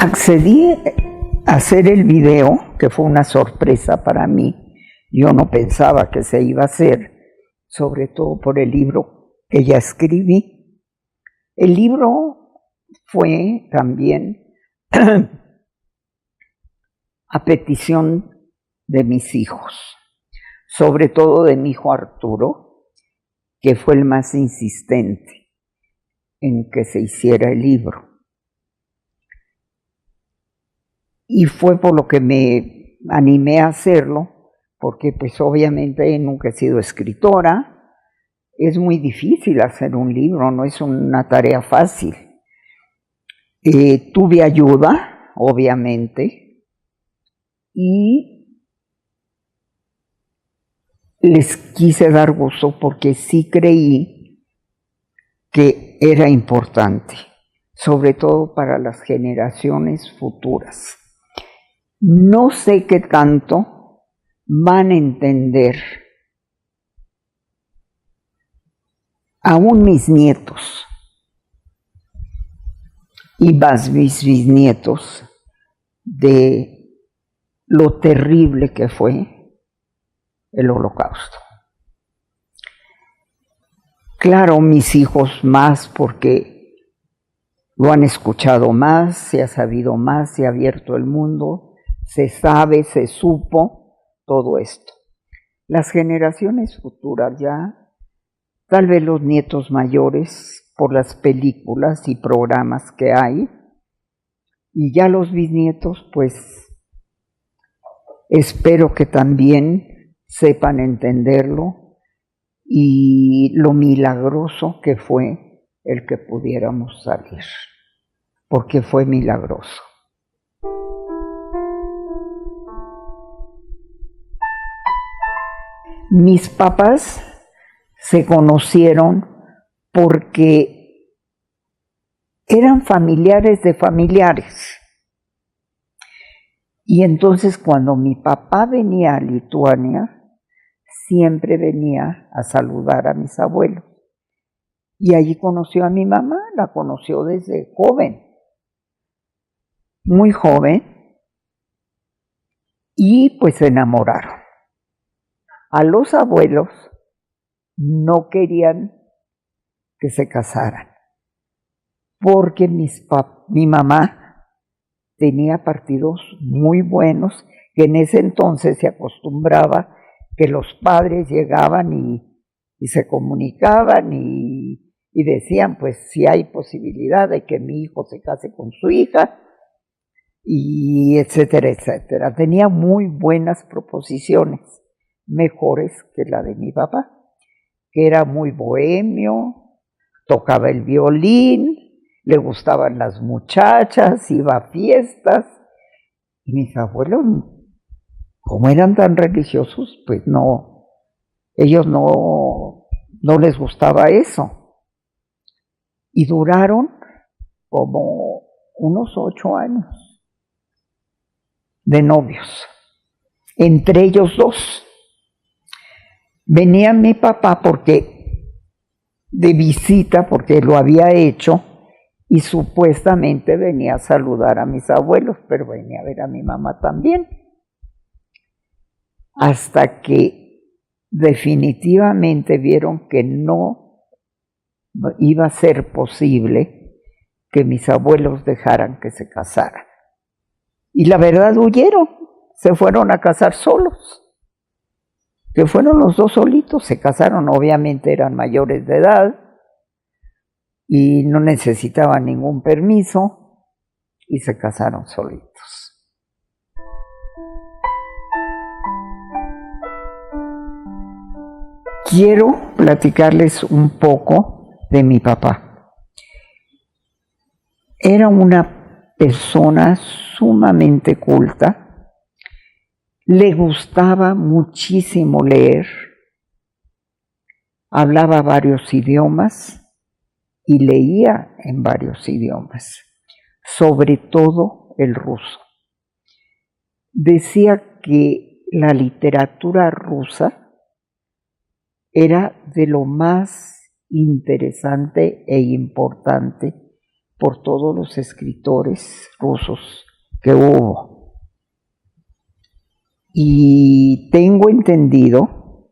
Accedí a hacer el video, que fue una sorpresa para mí. Yo no pensaba que se iba a hacer, sobre todo por el libro que ya escribí. El libro fue también a petición de mis hijos, sobre todo de mi hijo Arturo, que fue el más insistente en que se hiciera el libro. Y fue por lo que me animé a hacerlo, porque pues obviamente nunca he sido escritora. Es muy difícil hacer un libro, no es una tarea fácil. Tuve ayuda, obviamente, y les quise dar gusto porque sí creí que era importante, sobre todo para las generaciones futuras. No sé qué tanto van a entender aún mis nietos y más mis bisnietos de lo terrible que fue el Holocausto. Claro, mis hijos más porque lo han escuchado más, se ha sabido más, se ha abierto el mundo, se sabe, se supo todo esto. Las generaciones futuras ya, tal vez los nietos mayores por las películas y programas que hay, y ya los bisnietos, pues espero que también sepan entenderlo y lo milagroso que fue el que pudiéramos salir, porque fue milagroso. Mis papás se conocieron porque eran familiares de familiares. Y entonces cuando mi papá venía a Lituania, siempre venía a saludar a mis abuelos. Y allí conoció a mi mamá, la conoció desde joven, muy joven, y pues se enamoraron. A los abuelos no querían que se casaran, porque mi mamá tenía partidos muy buenos, que en ese entonces se acostumbraba que los padres llegaban y se comunicaban y decían, pues si hay posibilidad de que mi hijo se case con su hija, y etcétera, etcétera. Tenía muy buenas proposiciones, mejores que la de mi papá, que era muy bohemio, tocaba el violín, le gustaban las muchachas, iba a fiestas, y mis abuelos, como eran tan religiosos, pues no, ellos no les gustaba eso. Y duraron como unos 8 años de novios, entre ellos dos. Venía mi papá de visita, porque lo había hecho, y supuestamente venía a saludar a mis abuelos, pero venía a ver a mi mamá también. Hasta que definitivamente vieron que no iba a ser posible que mis abuelos dejaran que se casaran. Y la verdad huyeron, se fueron a casar solos. Que fueron los dos solitos, se casaron, obviamente eran mayores de edad y no necesitaban ningún permiso y se casaron solitos. Quiero platicarles un poco de mi papá. Era una persona sumamente culta. Le gustaba muchísimo leer, hablaba varios idiomas y leía en varios idiomas, sobre todo el ruso. Decía que la literatura rusa era de lo más interesante e importante por todos los escritores rusos que hubo. Y tengo entendido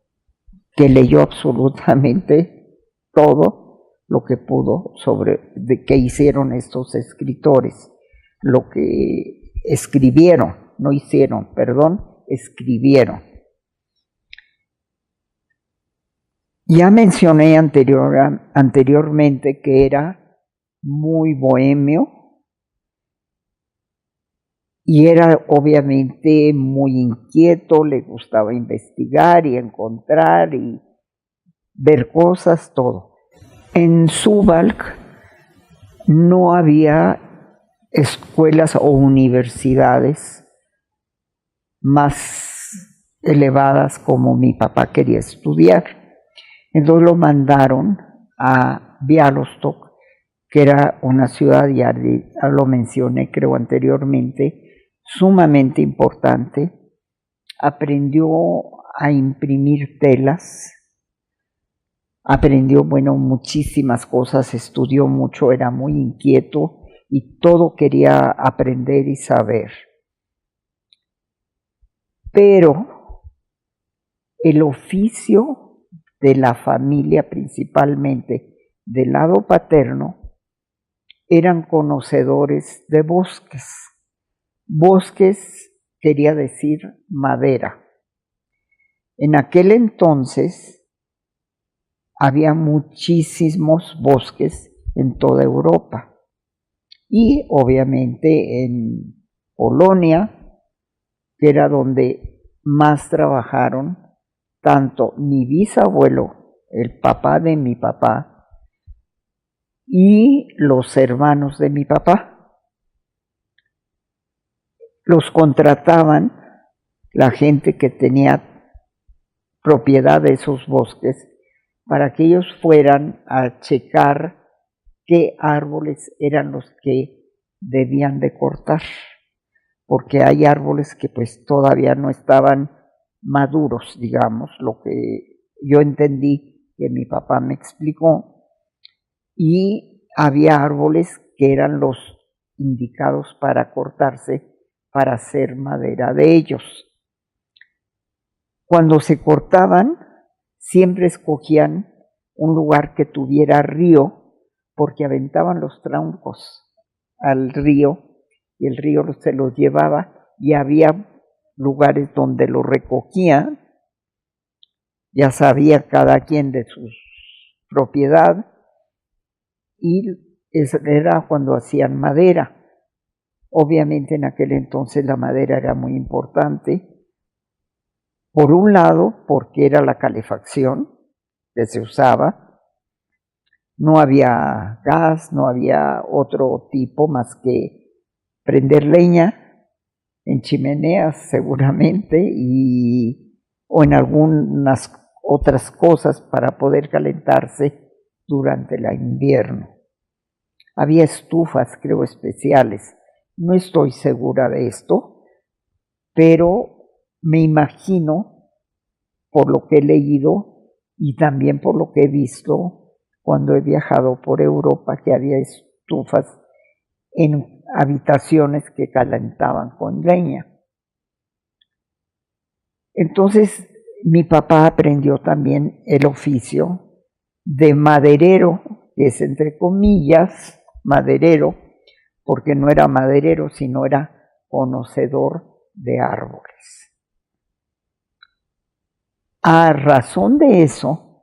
que leyó absolutamente todo lo que pudo sobre de qué hicieron estos escritores, lo que escribieron, no hicieron, perdón, escribieron. Ya mencioné anteriormente que era muy bohemio y era obviamente muy inquieto, le gustaba investigar y encontrar y ver cosas, todo. En Suwałk no había escuelas o universidades más elevadas como mi papá quería estudiar. Entonces lo mandaron a Białystok, que era una ciudad, ya lo mencioné creo anteriormente, sumamente importante. Aprendió a imprimir telas, aprendió, muchísimas cosas, estudió mucho, era muy inquieto y todo quería aprender y saber. Pero el oficio de la familia, principalmente del lado paterno, eran conocedores de bosques. Bosques quería decir madera. En aquel entonces había muchísimos bosques en toda Europa y obviamente en Polonia, que era donde más trabajaron tanto mi bisabuelo, el papá de mi papá, y los hermanos de mi papá. Los contrataban la gente que tenía propiedad de esos bosques para que ellos fueran a checar qué árboles eran los que debían de cortar, porque hay árboles que pues todavía no estaban maduros, digamos, lo que yo entendí que mi papá me explicó, y había árboles que eran los indicados para cortarse para hacer madera de ellos. Cuando se cortaban, siempre escogían un lugar que tuviera río, porque aventaban los troncos al río y el río se los llevaba, y había lugares donde lo recogían, ya sabía cada quien de su propiedad, y era cuando hacían madera. Obviamente en aquel entonces la madera era muy importante, por un lado porque era la calefacción que se usaba, no había gas, no había otro tipo más que prender leña en chimeneas seguramente o en algunas otras cosas para poder calentarse durante el invierno. Había estufas, creo, especiales. No estoy segura de esto, pero me imagino, por lo que he leído y también por lo que he visto cuando he viajado por Europa, que había estufas en habitaciones que calentaban con leña. Entonces mi papá aprendió también el oficio de maderero, que es entre comillas maderero, porque no era maderero, sino era conocedor de árboles. A razón de eso,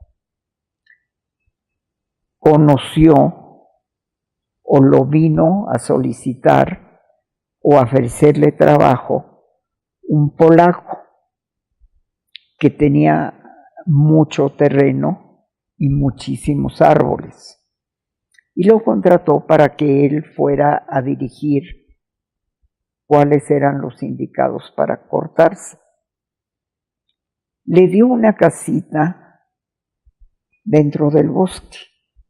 conoció o lo vino a solicitar o a ofrecerle trabajo un polaco que tenía mucho terreno y muchísimos árboles, y lo contrató para que él fuera a dirigir cuáles eran los indicados para cortarse. Le dio una casita dentro del bosque,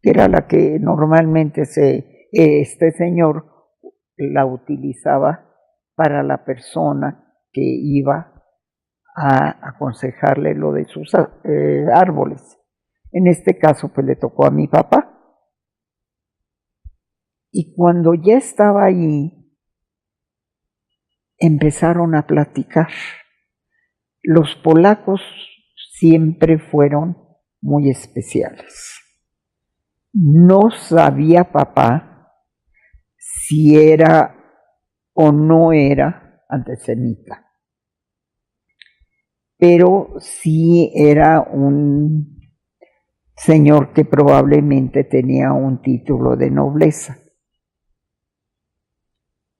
que era la que normalmente este señor la utilizaba para la persona que iba a aconsejarle lo de sus árboles. En este caso, pues le tocó a mi papá. Y cuando ya estaba allí, empezaron a platicar. Los polacos siempre fueron muy especiales. No sabía papá si era o no era antisemita, pero sí era un señor que probablemente tenía un título de nobleza.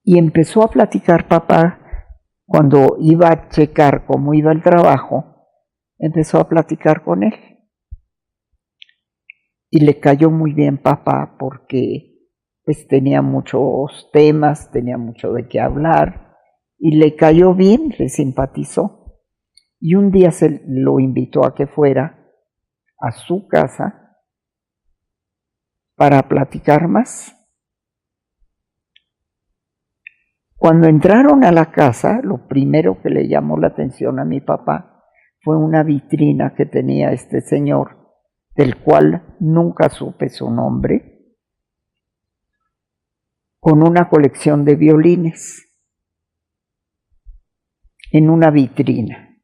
Y empezó a platicar papá cuando iba a checar cómo iba el trabajo, empezó a platicar con él. Y le cayó muy bien papá porque pues tenía muchos temas, tenía mucho de qué hablar, y le cayó bien, le simpatizó. Y un día se lo invitó a que fuera a su casa para platicar más. Cuando entraron a la casa, lo primero que le llamó la atención a mi papá fue una vitrina que tenía este señor, del cual nunca supe su nombre, con una colección de violines en una vitrina.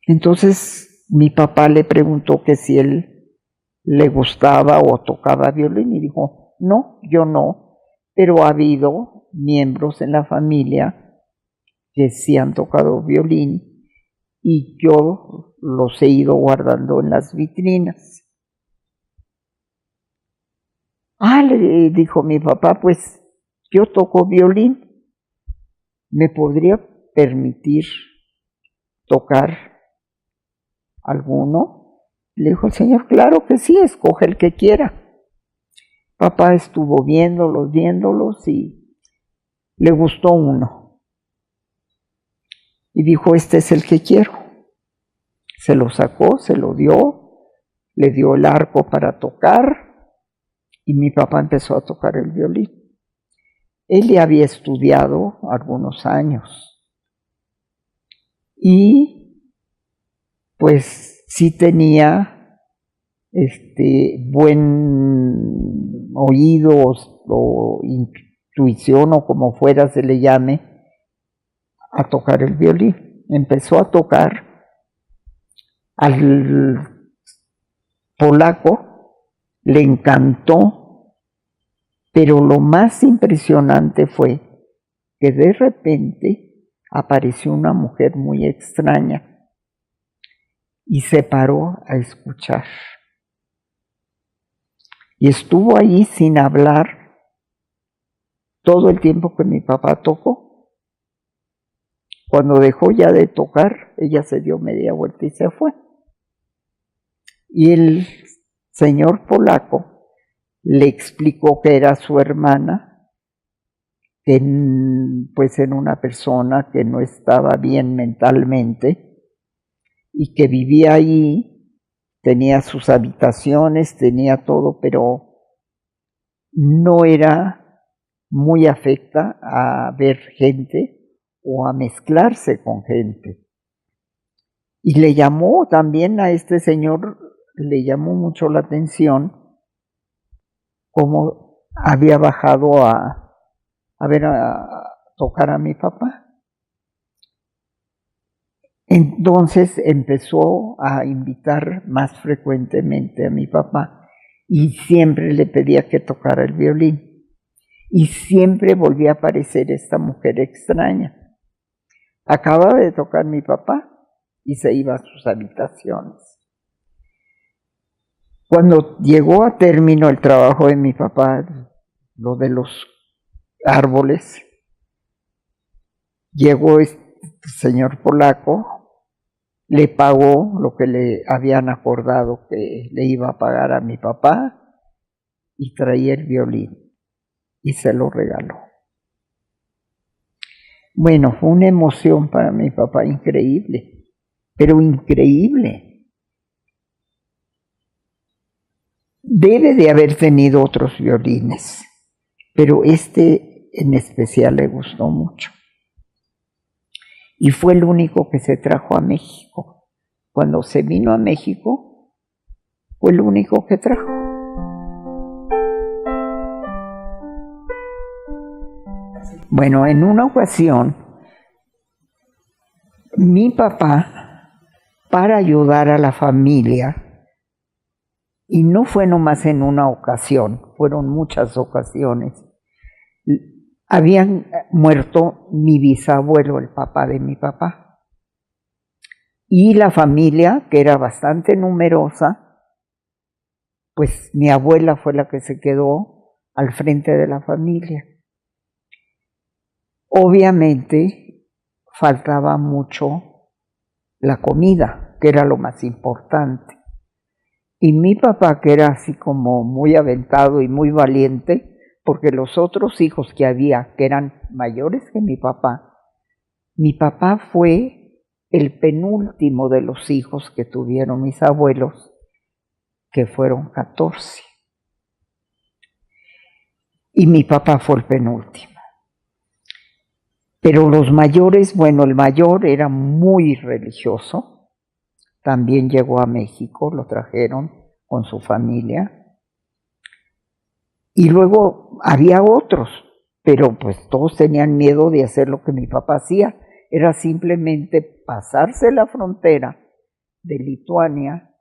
Entonces mi papá le preguntó que si él le gustaba o tocaba violín y dijo, no, yo no, pero ha habido miembros en la familia que sí han tocado violín y yo los he ido guardando en las vitrinas. Le dijo mi papá, pues yo toco violín, ¿me podría permitir tocar alguno? Le dijo el señor, claro que sí, escoge el que quiera. Papá estuvo viéndolos y le gustó uno. Y dijo, este es el que quiero. Se lo sacó, se lo dio, le dio el arco para tocar y mi papá empezó a tocar el violín. Él ya había estudiado algunos años y pues sí tenía buen oído o intuición o como fuera se le llame a tocar el violín. Empezó a tocar, al polaco le encantó, pero lo más impresionante fue que de repente apareció una mujer muy extraña y se paró a escuchar. Y estuvo ahí sin hablar todo el tiempo que mi papá tocó. Cuando dejó ya de tocar, ella se dio media vuelta y se fue. Y el señor polaco le explicó que era su hermana, que pues era una persona que no estaba bien mentalmente y que vivía ahí, tenía sus habitaciones, tenía todo, pero no era muy afecta a ver gente o a mezclarse con gente. Y le llamó también a este señor, le llamó mucho la atención cómo había bajado a tocar a mi papá. Entonces empezó a invitar más frecuentemente a mi papá y siempre le pedía que tocara el violín. Y siempre volvía a aparecer esta mujer extraña. Acababa de tocar mi papá y se iba a sus habitaciones. Cuando llegó a término el trabajo de mi papá, lo de los árboles, llegó este señor polaco, le pagó lo que le habían acordado que le iba a pagar a mi papá y traía el violín y se lo regaló. Bueno, fue una emoción para mi papá increíble, pero increíble. Debe de haber tenido otros violines, pero este en especial le gustó mucho. Y fue el único que se trajo a México. Cuando se vino a México, fue el único que trajo. Bueno, en una ocasión, mi papá, para ayudar a la familia, y no fue nomás en una ocasión, fueron muchas ocasiones, habían muerto mi bisabuelo, el papá de mi papá, y la familia, que era bastante numerosa, pues mi abuela fue la que se quedó al frente de la familia. Obviamente faltaba mucho la comida, que era lo más importante. Y mi papá, que era así como muy aventado y muy valiente, porque los otros hijos que había, que eran mayores que mi papá fue el penúltimo de los hijos que tuvieron mis abuelos, que fueron 14. Y mi papá fue el penúltimo. Pero los mayores, bueno, el mayor era muy religioso, también llegó a México, lo trajeron con su familia. Y luego había otros, pero pues todos tenían miedo de hacer lo que mi papá hacía, era simplemente pasarse la frontera de Lituania,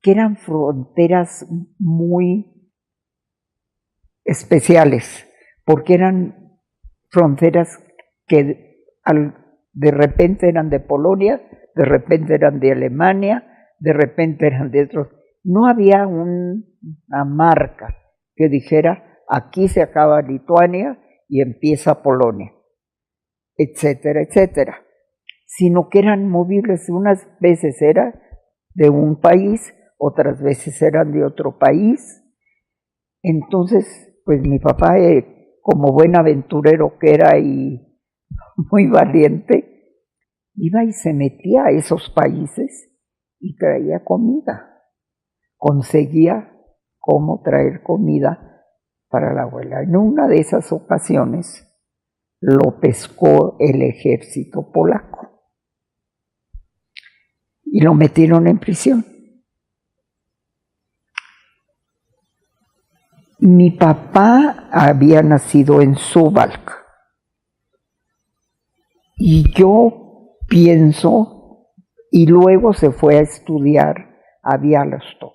que eran fronteras muy especiales, porque eran fronteras que de repente eran de Polonia, de repente eran de Alemania, de repente eran de otros. No había una marca que dijera, aquí se acaba Lituania y empieza Polonia, etcétera, etcétera, sino que eran movibles. Unas veces era de un país, otras veces eran de otro país. Entonces, pues mi papá, como buen aventurero que era y muy valiente, iba y se metía a esos países y traía comida, conseguía cómo traer comida para la abuela. En una de esas ocasiones lo pescó el ejército polaco y lo metieron en prisión. Mi papá había nacido en Suwałk y yo pienso, y luego se fue a estudiar a Białystok,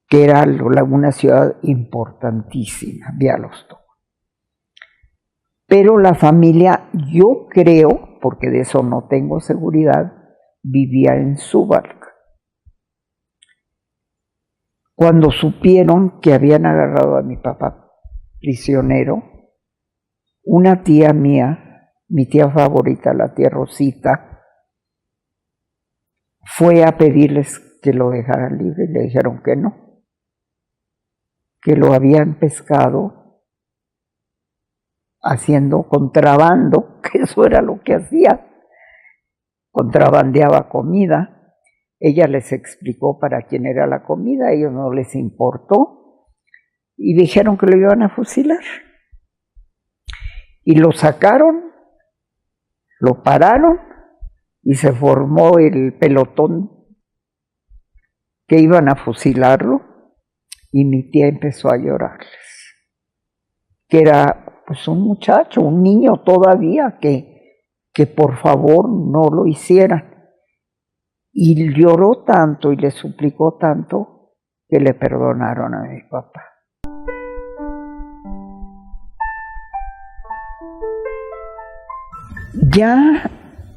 que era una ciudad importantísima, Białystok. Pero la familia, yo creo, porque de eso no tengo seguridad, vivía en Suwałk. Cuando supieron que habían agarrado a mi papá prisionero, una tía mía, mi tía favorita, la tía Rosita, fue a pedirles que lo dejaran libre y le dijeron que no, que lo habían pescado haciendo contrabando, que eso era lo que hacía, contrabandeaba comida. Ella les explicó para quién era la comida, a ellos no les importó y dijeron que lo iban a fusilar. Y lo sacaron, lo pararon y se formó el pelotón que iban a fusilarlo, y mi tía empezó a llorarles, que era pues un muchacho, un niño todavía, que por favor no lo hicieran. Y lloró tanto y le suplicó tanto que le perdonaron a mi papá. Ya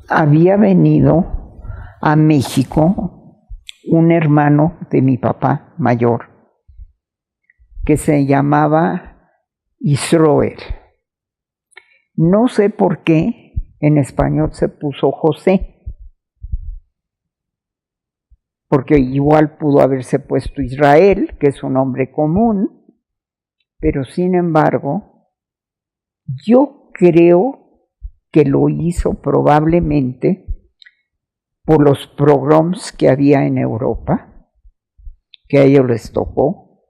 había venido a México un hermano de mi papá mayor que se llamaba Israel. No sé por qué en español se puso José, porque igual pudo haberse puesto Israel, que es un nombre común, pero sin embargo, yo creo que lo hizo probablemente por los pogroms que había en Europa, que a ellos les tocó,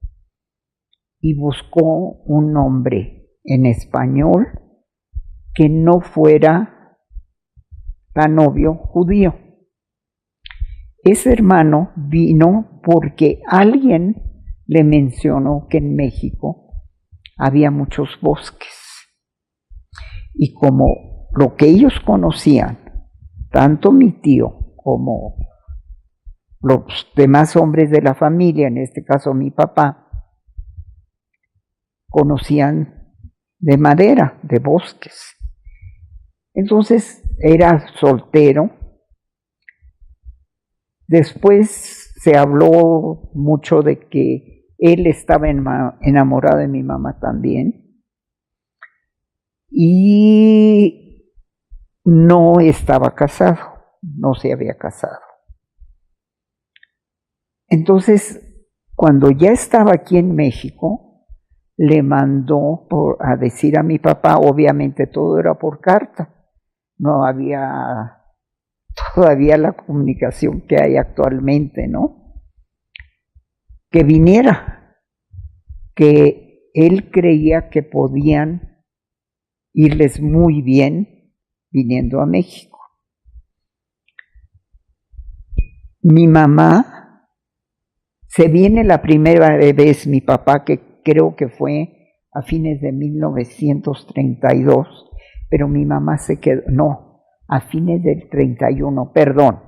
y buscó un nombre en español que no fuera tan obvio judío. Ese hermano vino porque alguien le mencionó que en México había muchos bosques. Y como lo que ellos conocían, tanto mi tío como los demás hombres de la familia, en este caso mi papá, conocían de madera, de bosques. Entonces era soltero. Después se habló mucho de que él estaba enamorado de mi mamá también y no estaba casado, no se había casado. Entonces, cuando ya estaba aquí en México, le mandó a decir a mi papá, obviamente todo era por carta, no había todavía la comunicación que hay actualmente, ¿no? Que viniera, que él creía que podían irles muy bien viniendo a México. Mi mamá se viene la primera vez, mi papá, que creo que fue a fines de 1932, pero mi mamá se quedó, no, a fines del 31, perdón,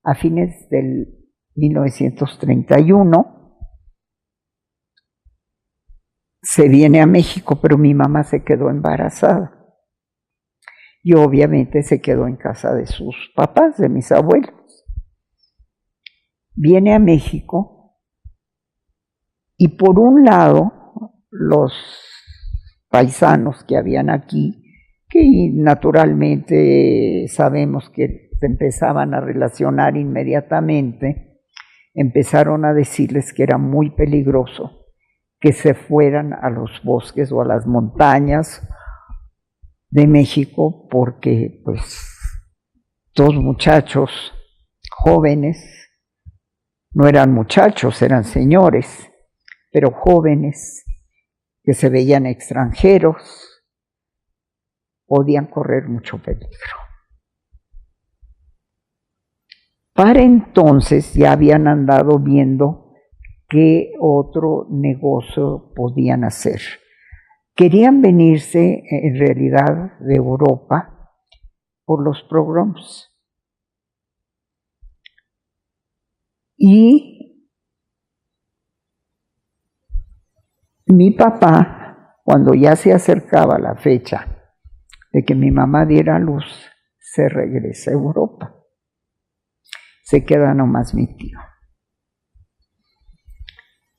a fines del 1931 se viene a México, pero mi mamá se quedó embarazada. Y obviamente se quedó en casa de sus papás, de mis abuelos. Viene a México y por un lado los paisanos que habían aquí, que naturalmente sabemos que se empezaban a relacionar inmediatamente, empezaron a decirles que era muy peligroso que se fueran a los bosques o a las montañas de México, porque pues dos muchachos jóvenes, no eran muchachos, eran señores, pero jóvenes, que se veían extranjeros, podían correr mucho peligro. Para entonces ya habían andado viendo qué otro negocio podían hacer. Querían venirse en realidad de Europa por los pogroms. Y mi papá, cuando ya se acercaba la fecha de que mi mamá diera a luz, se regresa a Europa. Se queda nomás mi tío.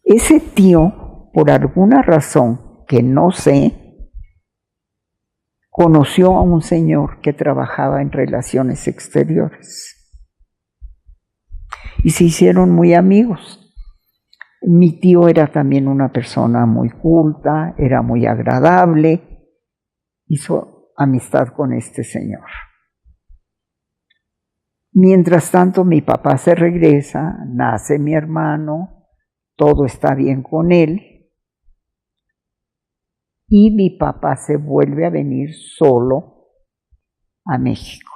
Ese tío, por alguna razón que no sé, conoció a un señor que trabajaba en relaciones exteriores y se hicieron muy amigos. Mi tío era también una persona muy culta, era muy agradable, hizo amistad con este señor. Mientras tanto, mi papá se regresa, nace mi hermano, todo está bien con él, y mi papá se vuelve a venir solo a México.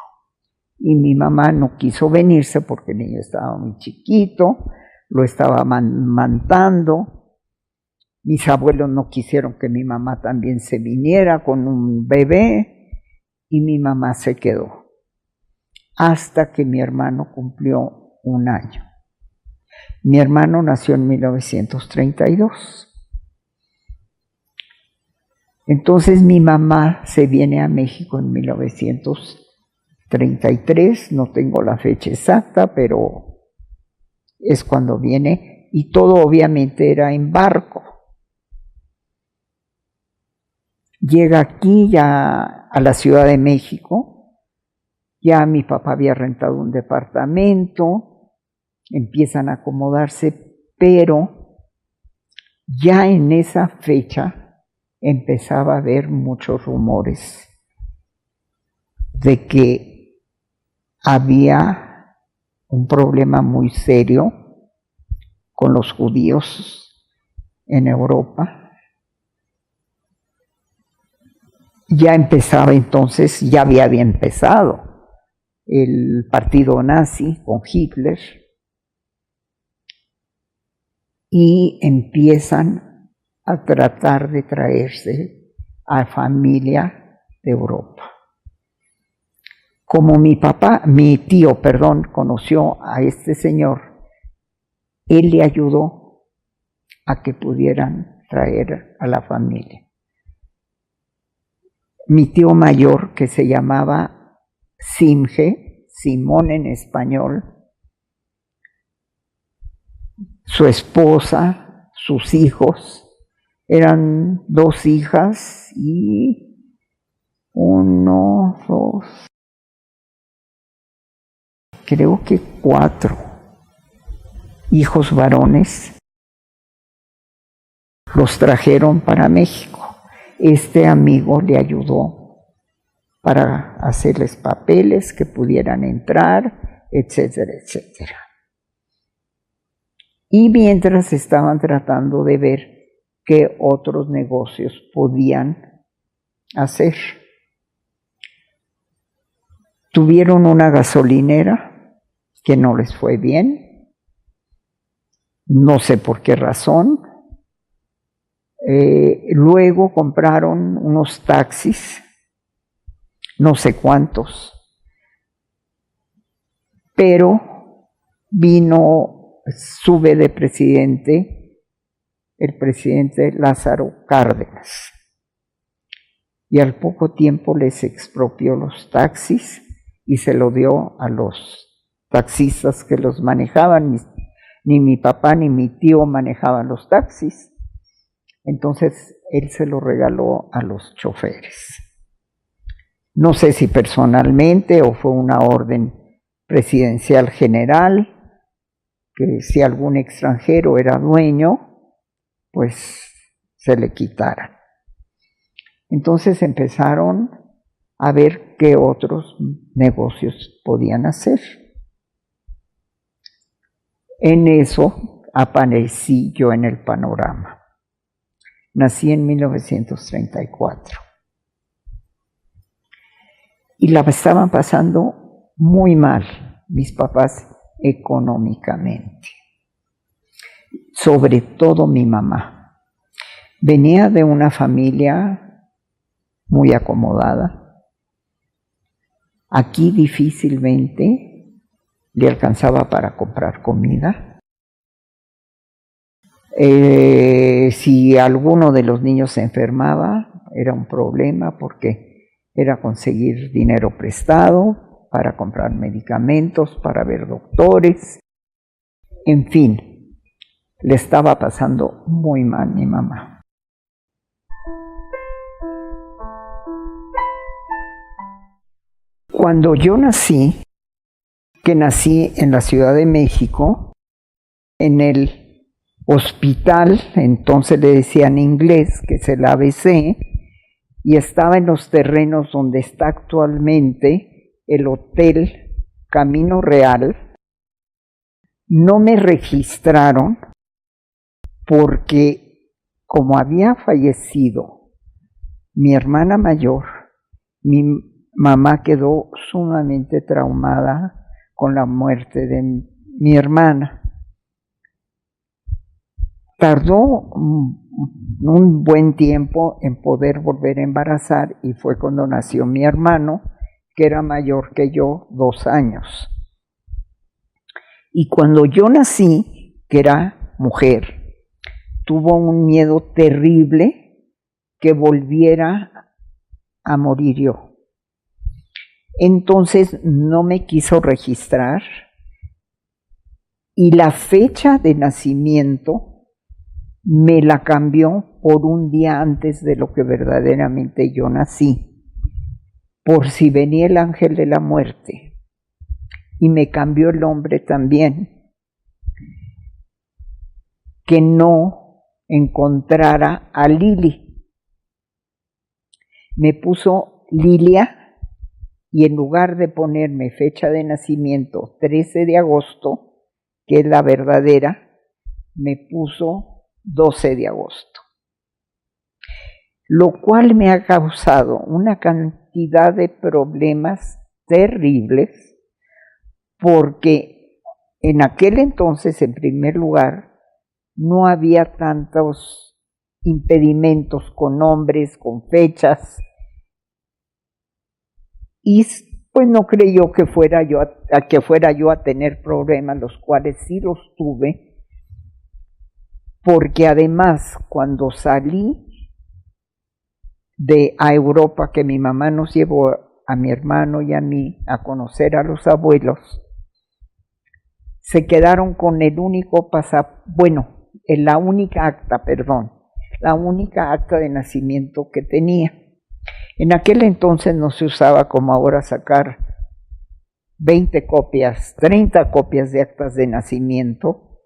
Y mi mamá no quiso venirse porque el niño estaba muy chiquito, lo estaba amamantando. Mis abuelos no quisieron que mi mamá también se viniera con un bebé y mi mamá se quedó hasta que mi hermano cumplió 1 año. Mi hermano nació en 1932. Entonces mi mamá se viene a México en 1933, no tengo la fecha exacta, pero es cuando viene, y todo obviamente era en barco. Llega aquí ya a la Ciudad de México, ya mi papá había rentado un departamento, empiezan a acomodarse, pero ya en esa fecha empezaba a haber muchos rumores de que había un problema muy serio con los judíos en Europa. Ya empezaba entonces, ya había empezado el partido nazi con Hitler y empiezan a tratar de traerse a familia de Europa. Como mi tío, conoció a este señor, él le ayudó a que pudieran traer a la familia. Mi tío mayor, que se llamaba Simge, Simón en español, su esposa, sus hijos, eran 2 hijas y 1, 2, creo que 4 hijos varones, los trajeron para México. Este amigo le ayudó para hacerles papeles, que pudieran entrar, etcétera, etcétera. Y mientras estaban tratando de ver qué otros negocios podían hacer. Tuvieron una gasolinera que no les fue bien, no sé por qué razón. Luego compraron unos taxis, no sé cuántos, pero sube de presidente el presidente Lázaro Cárdenas, y al poco tiempo les expropió los taxis y se lo dio a los taxistas que los manejaban. Ni mi papá ni mi tío manejaban los taxis, entonces él se lo regaló a los choferes. No sé si personalmente o fue una orden presidencial general, que si algún extranjero era dueño, pues se le quitara. Entonces empezaron a ver qué otros negocios podían hacer. En eso aparecí yo en el panorama. Nací en 1934 y la estaban pasando muy mal mis papás económicamente, sobre todo mi mamá. Venía de una familia muy acomodada. Aquí difícilmente le alcanzaba para comprar comida. Si alguno de los niños se enfermaba, era un problema porque era conseguir dinero prestado para comprar medicamentos, para ver doctores. En fin, le estaba pasando muy mal mi mamá. Cuando yo nací, que nací en la Ciudad de México, en el hospital, entonces le decían inglés, que es el ABC, y estaba en los terrenos donde está actualmente el Hotel Camino Real. No me registraron porque, como había fallecido mi hermana mayor, mi mamá quedó sumamente traumada con la muerte de mi hermana. Tardó un buen tiempo en poder volver a embarazar y fue cuando nació mi hermano, que era mayor que yo 2 años. Y cuando yo nací, que era mujer, tuvo un miedo terrible que volviera a morir yo. Entonces no me quiso registrar y la fecha de nacimiento me la cambió por un día antes de lo que verdaderamente yo nací, por si venía el ángel de la muerte, y me cambió el nombre también, que no encontrara a Lili. Me puso Lilia, y en lugar de ponerme fecha de nacimiento 13 de agosto, que es la verdadera, me puso 12 de agosto, lo cual me ha causado una cantidad de problemas terribles, porque en aquel entonces, en primer lugar, no había tantos impedimentos con nombres, con fechas, y pues no creyó que fuera yo a tener problemas, los cuales sí los tuve, porque además cuando salí a Europa, que mi mamá nos llevó a mi hermano y a mí a conocer a los abuelos, se quedaron con la única acta de nacimiento que tenía. En aquel entonces no se usaba como ahora sacar 20 copias, 30 copias de actas de nacimiento,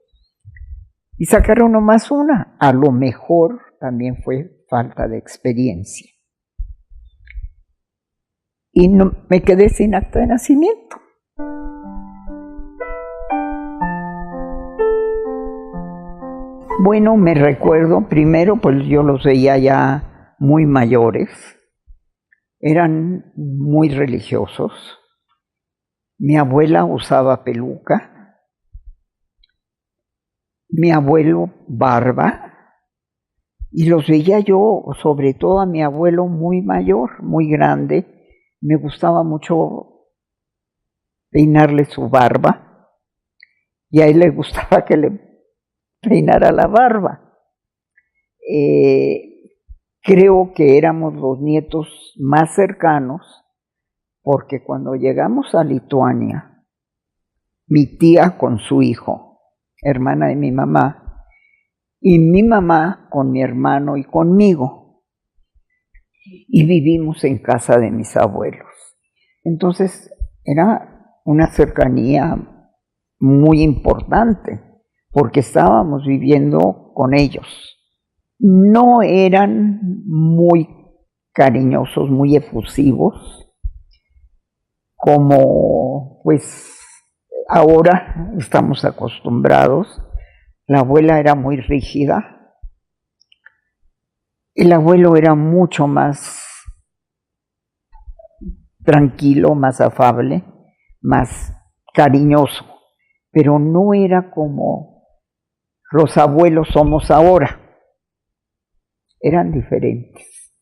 y sacaron nomás una. A lo mejor también fue falta de experiencia. Y no, me quedé sin acta de nacimiento. Bueno, me recuerdo, primero pues yo los veía ya muy mayores, eran muy religiosos. Mi abuela usaba peluca, mi abuelo barba, y los veía yo, sobre todo a mi abuelo muy mayor, muy grande. Me gustaba mucho peinarle su barba, y a él le gustaba que le peinara la barba. Creo que éramos los nietos más cercanos, porque cuando llegamos a Lituania, mi tía con su hijo, hermana de mi mamá, y mi mamá con mi hermano y conmigo, y vivimos en casa de mis abuelos. Entonces era una cercanía muy importante, porque estábamos viviendo con ellos. No eran muy cariñosos, muy efusivos, como pues ahora estamos acostumbrados. La abuela era muy rígida, el abuelo era mucho más tranquilo, más afable, más cariñoso, pero no era como los abuelos somos ahora. Eran diferentes.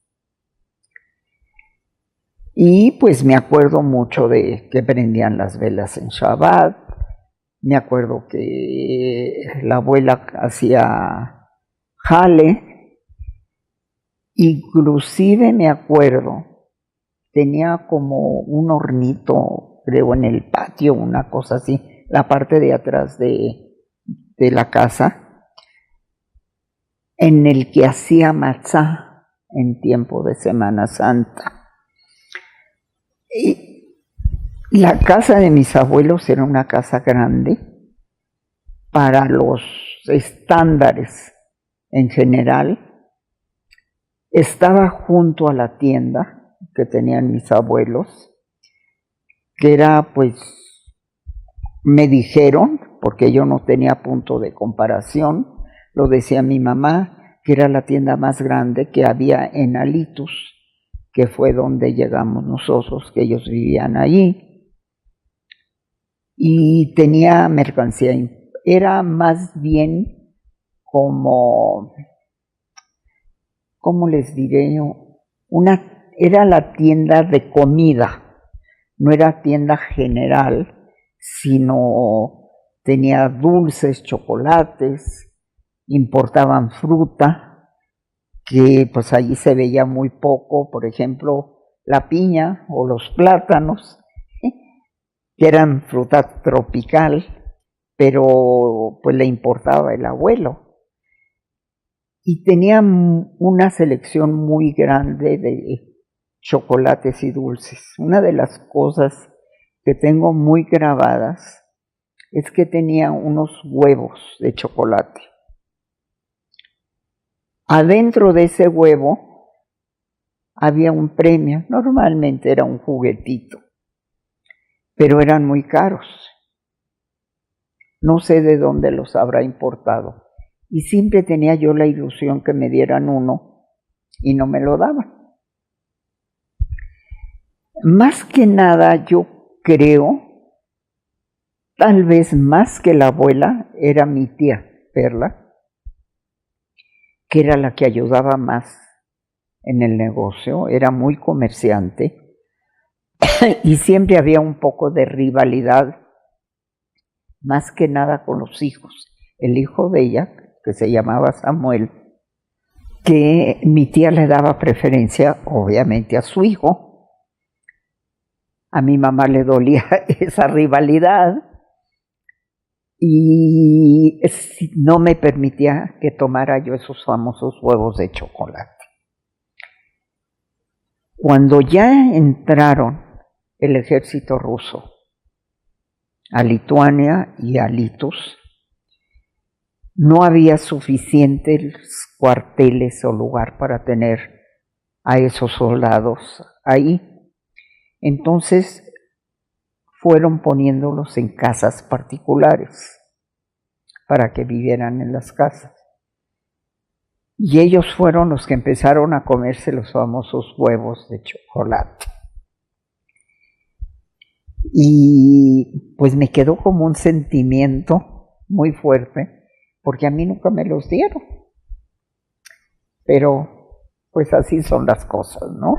Y pues me acuerdo mucho de que prendían las velas en Shabbat. Me acuerdo que la abuela hacía jale. Inclusive me acuerdo, tenía como un hornito, creo, en el patio, una cosa así, la parte de atrás de la casa, en el que hacía matzá en tiempo de Semana Santa. Y la casa de mis abuelos era una casa grande para los estándares en general. Estaba junto a la tienda que tenían mis abuelos, que era, pues, me dijeron, porque yo no tenía punto de comparación, lo decía mi mamá, que era la tienda más grande que había en Alitus, que fue donde llegamos nosotros, que ellos vivían allí. Y tenía mercancía, era más bien como, ¿cómo les diré yo? Era la tienda de comida, no era tienda general, sino tenía dulces, chocolates, importaban fruta, que pues allí se veía muy poco, por ejemplo, la piña o los plátanos, que eran fruta tropical, pero pues le importaba el abuelo. Y tenían una selección muy grande de chocolates y dulces. Una de las cosas que tengo muy grabadas es que tenía unos huevos de chocolate. Adentro de ese huevo había un premio, normalmente era un juguetito, pero eran muy caros. No sé de dónde los habrá importado. Y siempre tenía yo la ilusión que me dieran uno y no me lo daban. Más que nada, yo creo, tal vez más que la abuela, era mi tía Perla, que era la que ayudaba más en el negocio, era muy comerciante y siempre había un poco de rivalidad, más que nada con los hijos. El hijo de ella, que se llamaba Samuel, que mi tía le daba preferencia, obviamente, a su hijo. A mi mamá le dolía esa rivalidad y no me permitía que tomara yo esos famosos huevos de chocolate. Cuando ya entraron el ejército ruso a Lituania y a Litus, no había suficientes cuarteles o lugar para tener a esos soldados ahí. Entonces fueron poniéndolos en casas particulares para que vivieran en las casas. Y ellos fueron los que empezaron a comerse los famosos huevos de chocolate. Y pues me quedó como un sentimiento muy fuerte, porque a mí nunca me los dieron. Pero pues así son las cosas, ¿no?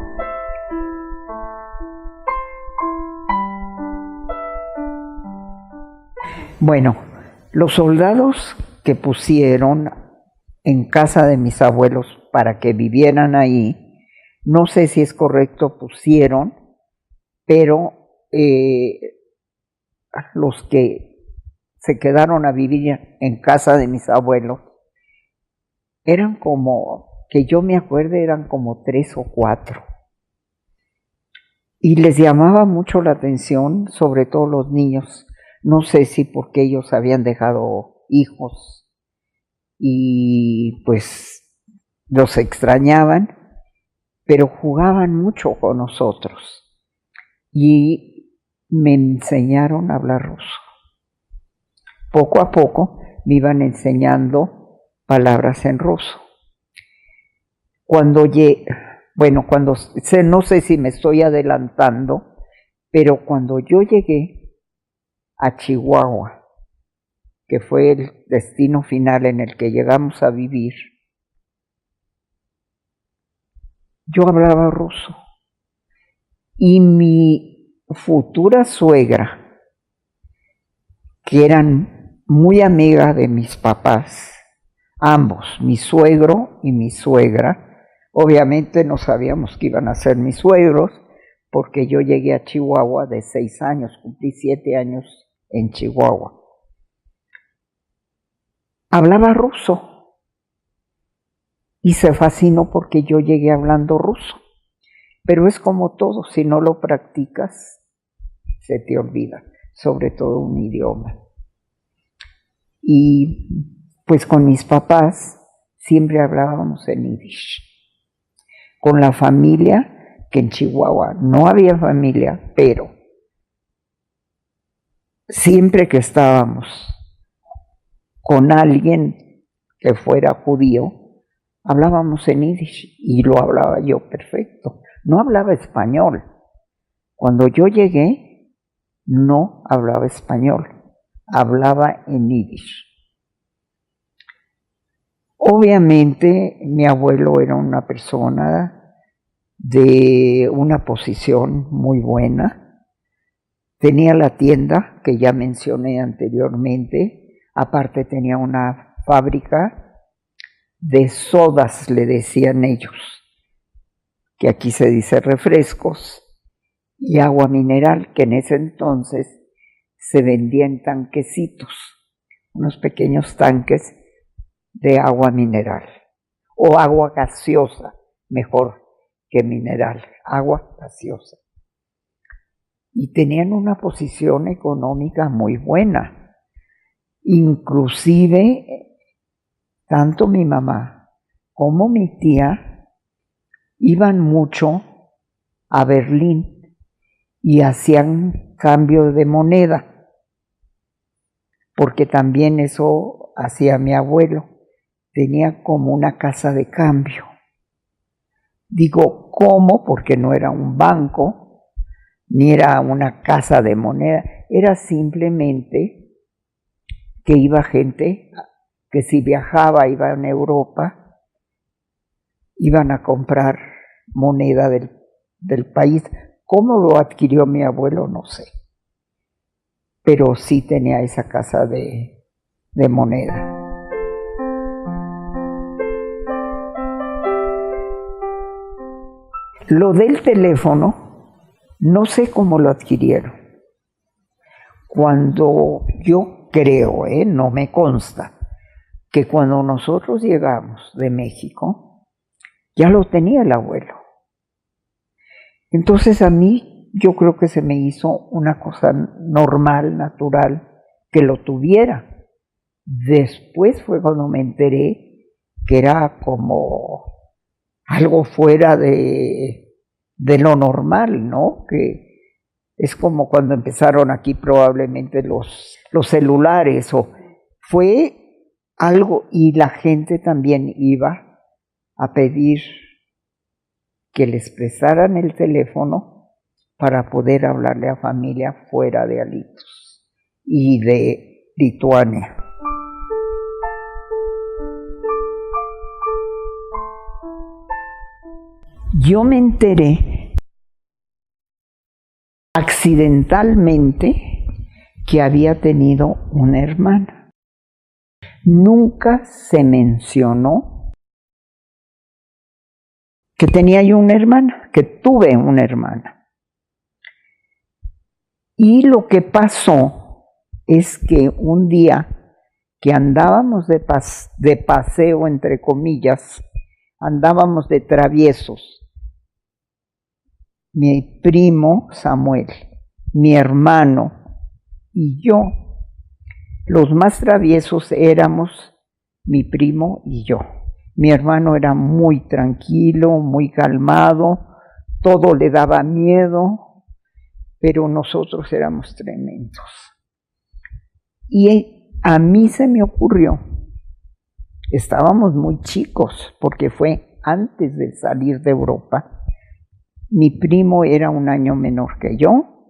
Bueno, los soldados que pusieron en casa de mis abuelos para que vivieran ahí, no sé si es correcto pusieron, pero los que se quedaron a vivir en casa de mis abuelos eran como, que yo me acuerde, eran como 3 o 4. Y les llamaba mucho la atención, sobre todo los niños. No sé si porque ellos habían dejado hijos y pues los extrañaban, pero jugaban mucho con nosotros y me enseñaron a hablar ruso. Poco a poco me iban enseñando palabras en ruso. No sé si me estoy adelantando, pero cuando yo llegué a Chihuahua, que fue el destino final en el que llegamos a vivir, yo hablaba ruso. Y mi futura suegra, que eran muy amiga de mis papás, ambos, mi suegro y mi suegra, obviamente no sabíamos que iban a ser mis suegros, porque yo llegué a Chihuahua de 6 años, cumplí 7 años en Chihuahua. Hablaba ruso y se fascinó porque yo llegué hablando ruso. Pero es como todo, si no lo practicas, se te olvida, sobre todo un idioma. Y pues con mis papás siempre hablábamos en yiddish. Con la familia, que en Chihuahua no había familia, pero siempre que estábamos con alguien que fuera judío, hablábamos en yiddish y lo hablaba yo perfecto. No hablaba español. Cuando yo llegué, no hablaba español, hablaba en yiddish. Obviamente, mi abuelo era una persona de una posición muy buena. Tenía la tienda que ya mencioné anteriormente. Aparte tenía una fábrica de sodas, le decían ellos, que aquí se dice refrescos, y agua mineral, que en ese entonces se vendía en tanquecitos, unos pequeños tanques de agua mineral, o agua gaseosa, mejor que mineral, agua gaseosa. Y tenían una posición económica muy buena. Inclusive, tanto mi mamá como mi tía iban mucho a Berlín y hacían cambio de moneda, porque también eso hacía mi abuelo. Tenía como una casa de cambio. Digo, ¿cómo? Porque no era un banco, ni era una casa de moneda, era simplemente que iba gente que si viajaba, iba en Europa, iban a comprar moneda del país. ¿Cómo lo adquirió mi abuelo? No sé. Pero sí tenía esa casa de moneda. Lo del teléfono, no sé cómo lo adquirieron. Cuando yo creo, no me consta, que cuando nosotros llegamos de México, ya lo tenía el abuelo. Entonces a mí yo creo que se me hizo una cosa normal, natural, que lo tuviera. Después fue cuando me enteré que era como algo fuera de lo normal, ¿no? Que es como cuando empezaron aquí probablemente los celulares, o fue algo, y la gente también iba a pedir que les prestaran el teléfono para poder hablarle a familia fuera de Alytus y de Lituania. Yo me enteré accidentalmente que había tenido una hermana. Nunca se mencionó que tenía yo una hermana, que tuve una hermana. Y lo que pasó es que un día que andábamos de paseo, entre comillas, andábamos de traviesos, mi primo Samuel, mi hermano y yo. Los más traviesos éramos mi primo y yo. Mi hermano era muy tranquilo, muy calmado, todo le daba miedo, pero nosotros éramos tremendos. Y a mí se me ocurrió, estábamos muy chicos, porque fue antes de salir de Europa. Mi primo era un año menor que yo.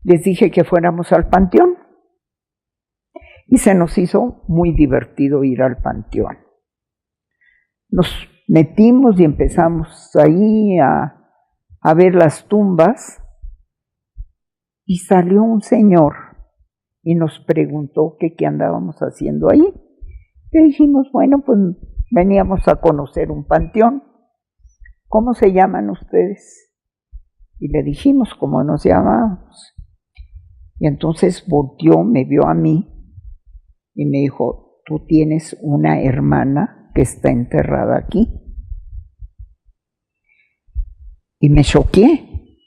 Les dije que fuéramos al panteón y se nos hizo muy divertido ir al panteón. Nos metimos y empezamos ahí a ver las tumbas, y salió un señor y nos preguntó que qué andábamos haciendo ahí. Le dijimos, bueno, pues veníamos a conocer un panteón. ¿Cómo se llaman ustedes? Y le dijimos cómo nos llamábamos. Y entonces volteó, me vio a mí y me dijo, tú tienes una hermana que está enterrada aquí. Y me choqué,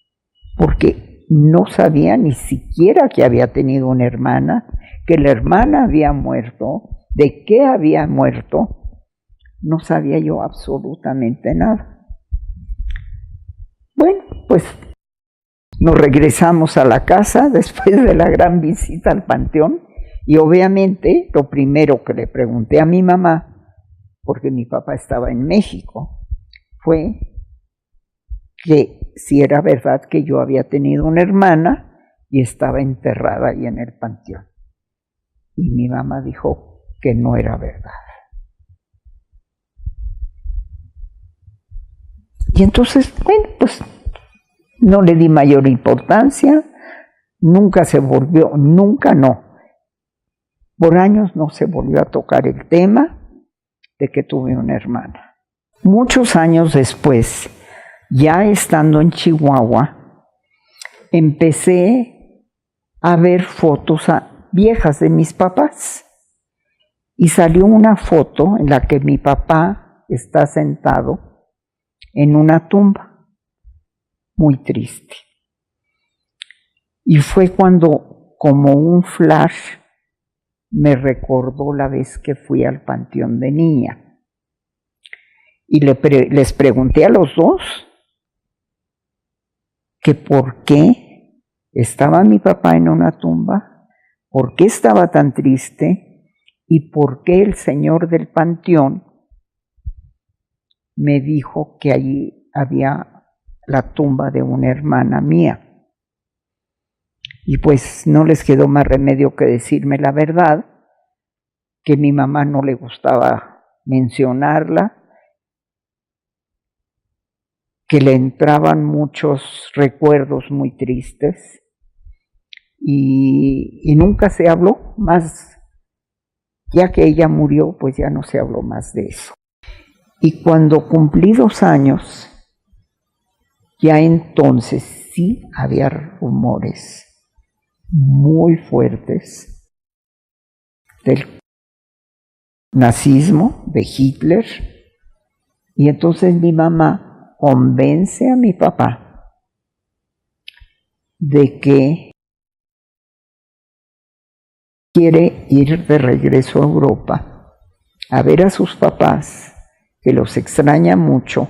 porque no sabía ni siquiera que había tenido una hermana, que la hermana había muerto, de qué había muerto. No sabía yo absolutamente nada. Bueno, pues nos regresamos a la casa después de la gran visita al panteón, y obviamente lo primero que le pregunté a mi mamá, porque mi papá estaba en México, fue que si era verdad que yo había tenido una hermana y estaba enterrada ahí en el panteón. Y mi mamá dijo que no era verdad. Y entonces, bueno, pues no le di mayor importancia, nunca se volvió, nunca no. Por años no se volvió a tocar el tema de que tuve una hermana. Muchos años después, ya estando en Chihuahua, empecé a ver fotos viejas de mis papás, y salió una foto en la que mi papá está sentado en una tumba, muy triste. Y fue cuando, como un flash, me recordó la vez que fui al panteón de niña. Y les pregunté a los dos que por qué estaba mi papá en una tumba, por qué estaba tan triste, y por qué el señor del panteón me dijo que allí había la tumba de una hermana mía. Y pues no les quedó más remedio que decirme la verdad, que mi mamá no le gustaba mencionarla, que le entraban muchos recuerdos muy tristes y nunca se habló más. Ya que ella murió, pues ya no se habló más de eso. Y cuando cumplí 2 años, ya entonces sí había rumores muy fuertes del nazismo, de Hitler, y entonces mi mamá convence a mi papá de que quiere ir de regreso a Europa a ver a sus papás, que los extraña mucho,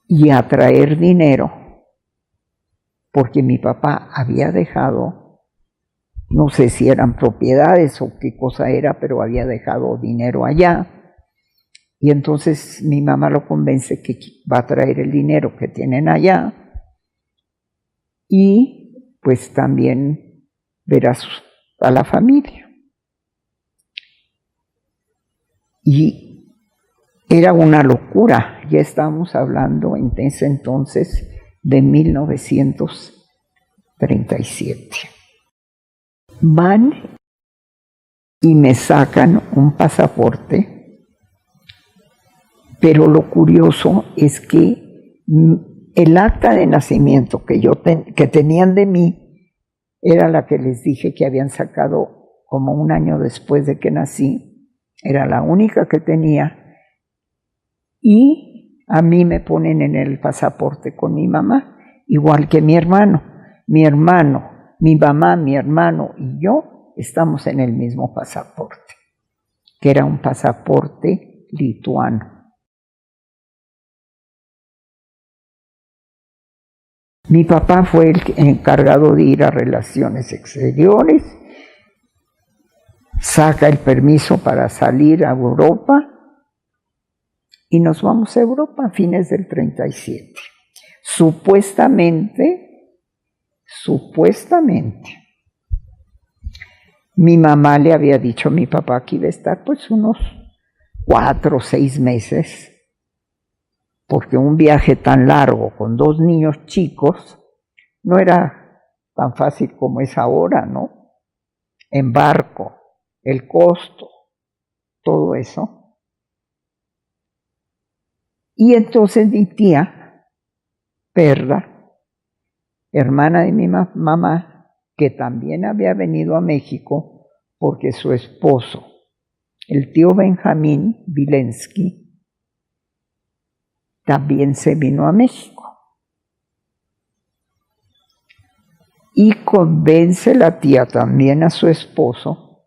y a traer dinero, porque mi papá había dejado, no sé si eran propiedades o qué cosa era, pero había dejado dinero allá, y entonces mi mamá lo convence que va a traer el dinero que tienen allá, y pues también ver a la familia. Y era una locura, ya estábamos hablando en ese entonces de 1937. Van y me sacan un pasaporte, pero lo curioso es que el acta de nacimiento que tenían de mí era la que les dije que habían sacado como 1 año después de que nací, era la única que tenía, y a mí me ponen en el pasaporte con mi mamá, igual que mi hermano, mi mamá, mi hermano y yo estamos en el mismo pasaporte, que era un pasaporte lituano. Mi papá fue el encargado de ir a Relaciones Exteriores, saca el permiso para salir a Europa y nos vamos a Europa a fines del 37. Supuestamente, mi mamá le había dicho a mi papá que iba a estar pues unos 4 o 6 meses, porque un viaje tan largo con 2 niños chicos no era tan fácil como es ahora, ¿no? En barco, el costo, todo eso. Y entonces mi tía, Perla, hermana de mi mamá, que también había venido a México porque su esposo, el tío Benjamín Vilensky, también se vino a México. Y convence la tía también a su esposo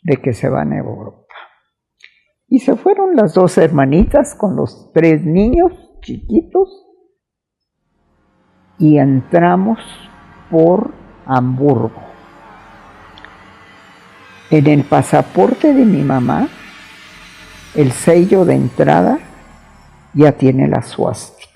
de que se van a Europa. Y se fueron las 2 hermanitas con los 3 niños chiquitos y entramos por Hamburgo. En el pasaporte de mi mamá, el sello de entrada ya tiene la suástica.